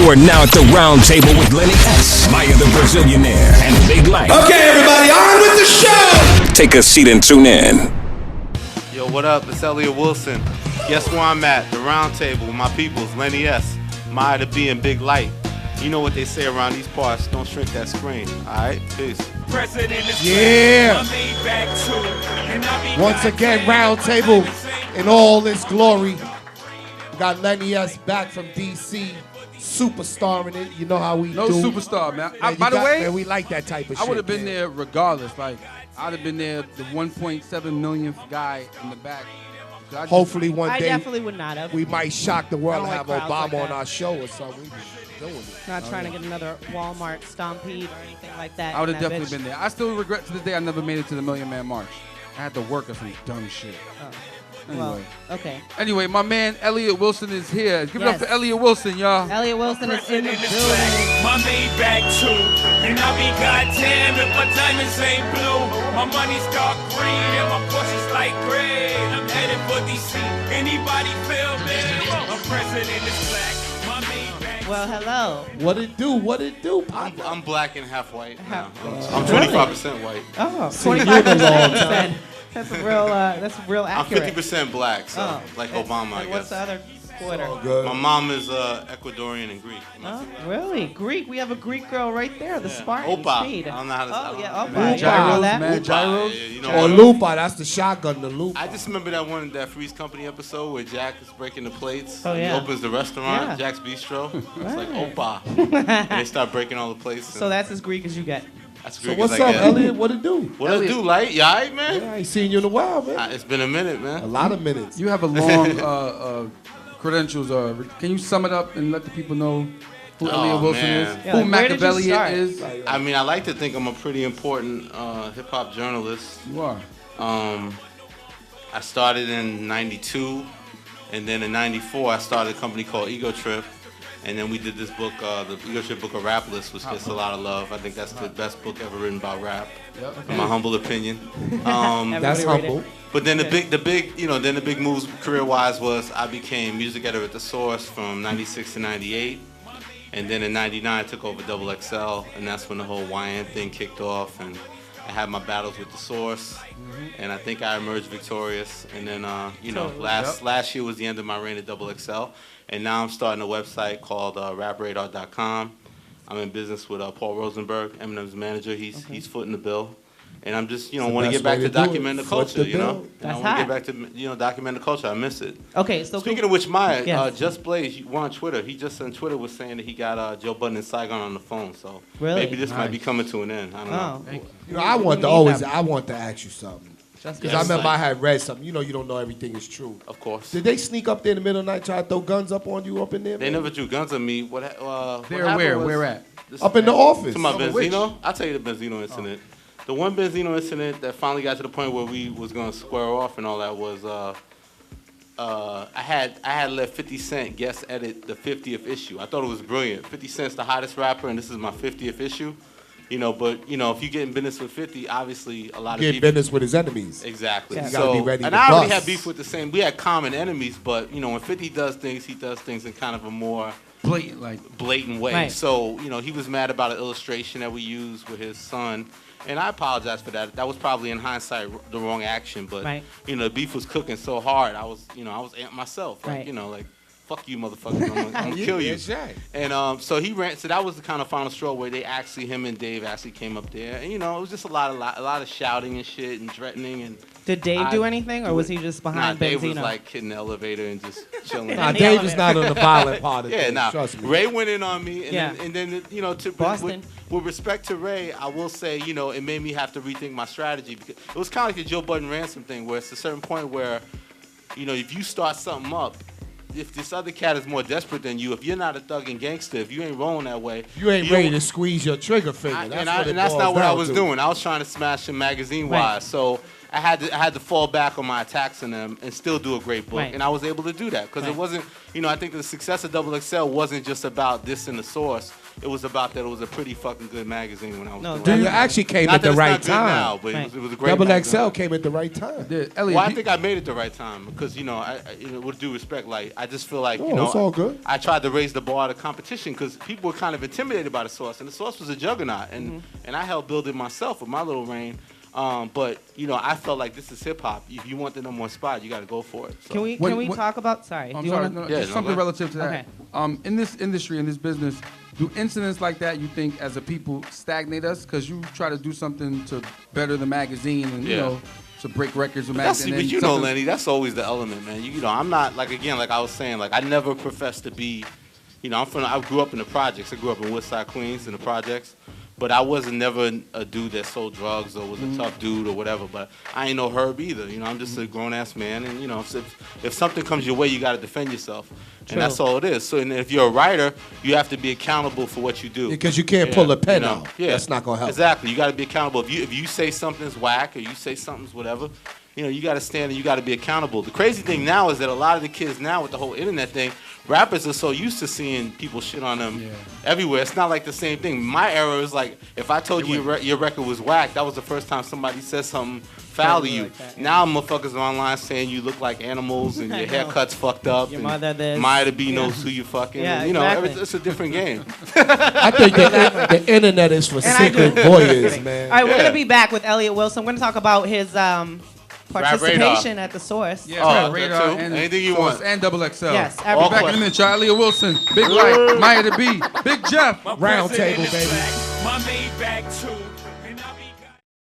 You are now at the Roundtable with Lenny S, Maya the Brazilianaire, and Big Lite. Okay, everybody, on with the show! Take a seat and tune in. Yo, what up? It's Elliott Wilson. Guess where I'm at? The Roundtable with my peoples, Lenny S, Maya the B, and Big Lite. You know what they say around these parts, don't shrink that screen. Alright, peace. Yeah! Once again, Roundtable in all its glory. We got Lenny S back from DC, superstar in it. You know how we do. No superstar, man. By the way, man, we like that type of shit. I would have been there regardless. Like, I'd have been there, the 1.7 millionth guy in the back. Hopefully one I day definitely would not have. we might shock the world and I have don't like Obama crowds like on that. our show or something. We just doing it. Not trying to get another Walmart stampede or anything like that. I would have in that definitely bitch. been there. I still regret to this day I never made it to the Million Man March. I had to work on some dumb shit. Well, Anyway. okay. Anyway, my man Elliott Wilson is here. Give it up Yes. for Elliott Wilson, y'all. Elliott Wilson is in the building. My Maybach too, and I'll be goddamn if my diamonds ain't blue. My money's dark green and my Porsche's light gray. I'm headed for DC. Anybody feel me? My president is black. My Maybach. Well, hello. What it do? What it do, Pop? I'm black and half white. Half- I'm 25% white. Oh, See, you're 25%. the long you said. That's real I'm accurate. 50% black, so Oh. like And- Obama, I and what's the guess. other quarter? Good. My mom is Ecuadorian and Greek. Oh, really? Greek? We have a Greek girl right there, the Spartan Opa. speed. I don't know how to Oh, say yeah, Opa. Man, You know gyros, that? man. Gyros. Yeah, you know Or what? Lupa, that's the shotgun, the Lupa. I just remember that one, that Freeze Company episode where Jack is breaking the plates. Oh, yeah. He opens the restaurant, Yeah. Jack's Bistro. It's like, Right. Opa. And they start breaking all the plates. So that's as Greek as you get. That's So Greek what's as I up, get. Elliott? What it do? What it do, Light? You alright, man? Yeah, I ain't seen you in a while, man. It's been a minute, A man. lot of minutes. You have a long credentials. Can you sum it up and let the people know who Elliott Wilson man. is? Yeah, Who like, where did you Machiavelli start? is? I mean, I like to think I'm a pretty important hip-hop journalist. You are. I started in 92, and then in 94, I started a company called Ego Trip. And then we did this book, the Ego Trip Book of Rap List, which gets a lot of love. I think that's the best book ever written about rap, in my humble opinion. That's Everybody read humble. it. But then the big moves career-wise was I became music editor at The Source from 96 to 98. And then in 99, I took over Double XL, and that's when the whole YN thing kicked off. And I had my battles with The Source, and I think I emerged victorious. And then, last year was the end of my reign at Double XL. And now I'm starting a website called rapradar.com. I'm in business with Paul Rosenberg, Eminem's manager. He's footing the bill. And I'm just, the want to best get back way to to do it. document the Foot culture, the you know? bill. And I That's want to get hot. back to, document the culture. I miss it. Okay, so Speaking of which, Maya, Yes. Just Blaze, we're on Twitter. He just on Twitter was saying that he got Joe Budden and Saigon on the phone. So Really? maybe this might be coming to an end. I don't know. Oh. You know, I want to ask you something. Just Because Yes. I remember I had read something. You know you don't know everything is true. Of course. Did they sneak up there in the middle of the night, try to throw guns up on you up in there? They man? never drew guns on me. What There, happened where? was Where at? this- Up in the office. To my which? Benzino? I'll tell you the Benzino incident. The one Benzino incident that finally got to the point where we was going to square off and all that was I had let 50 Cent guest edit the 50th issue. I thought it was brilliant. 50 Cent's the hottest rapper, and this is my 50th issue. But if you get in business with 50, obviously a lot of Get people. business with his enemies. Exactly. Yeah. You gotta be ready and to I already bust. had beef with the same. We had common enemies, but when 50 does things, he does things in kind of a more Blatant, like. blatant way. Right. So he was mad about an illustration that we used with his son, and I apologize for that. That was probably in hindsight the wrong action, but Right. the beef was cooking so hard. I was amped myself. Like, Right. like fuck you, motherfucker. I'm gonna kill you. That's right. And so he ran. So that was the kind of final straw where him and Dave actually came up there, and it was just a lot of shouting and shit and threatening and. did Dave do anything, or was he just behind Dave was Benzino? like hitting the elevator and just chilling. Nah, the Dave is elevator. not on the violent part of Yeah, things. nah. Trust me. Ray went in on me, and Yeah. then Boston. with respect to Ray, I will say, it made me have to rethink my strategy because it was kind of like the Joe Budden ransom thing, where it's a certain point where, if you start something up, if this other cat is more desperate than you, if you're not a thug and gangster, if you ain't rolling that way, You ain't ready to squeeze your trigger finger. that's not what I was doing. I was trying to smash him magazine-wise. Right. So I had to fall back on my attacks on them and still do a great book, Right. and I was able to do that because it wasn't, I think the success of XXL wasn't just about this in the source. It was about that it was a pretty fucking good magazine when I was doing it. You actually came Not at that the it's right not good time. now, but it was a great Double magazine. XL came at the right time. Yeah, Elliott, Well, I think I made it the right time because with due respect, like I just feel like it's all good. I tried to raise the bar of the competition because people were kind of intimidated by the source, and the source was a juggernaut, and I helped build it myself with my little reign. But I felt like this is hip hop. If you want the number one spot, you got to go for it. So. Can we talk about? Sorry. I'm do you sorry. wanna- Just something relative to that. Okay. In this industry, in this business, do incidents like that you think, as a people, stagnate us? Because you try to do something to better the magazine and to break records with That's, magazine. but Lenny, that's always the element, man. I'm not like I was saying, like I never professed to be. I grew up in the projects. I grew up in Woodside, Queens, in the projects. But I wasn't never a dude that sold drugs or was a tough dude or whatever. But I ain't no Herb either. I'm just a grown ass man. And if something comes your way, you got to defend yourself. And that's all it is. So and if you're a writer, you have to be accountable for what you do. Because you can't pull a pen out. Yeah, that's not gonna help. Exactly. You got to be accountable. If you say something's whack or you say something's whatever, you got to stand and you got to be accountable. The crazy thing now is that a lot of the kids now with the whole internet thing, rappers are so used to seeing people shit on them everywhere. It's not like the same thing. My era is like, if I told you your record was whack, that was the first time somebody said something foul to you. Like now motherfuckers are online saying you look like animals and your haircut's fucked up. Your mother this. Maya to be knows who you fucking. Yeah, and, exactly. it's a different game. I think the internet is for secret voyeurs, man. All right, we're gonna be back with Elliott Wilson. I'm gonna talk about his participation at the source. Yeah, Radar and anything you want. And Double XL. Yes, We'll be back in a minute. Elliott Wilson, Big Lite, Maya to be, Big Jeff, Roundtable, baby. My Maybach too.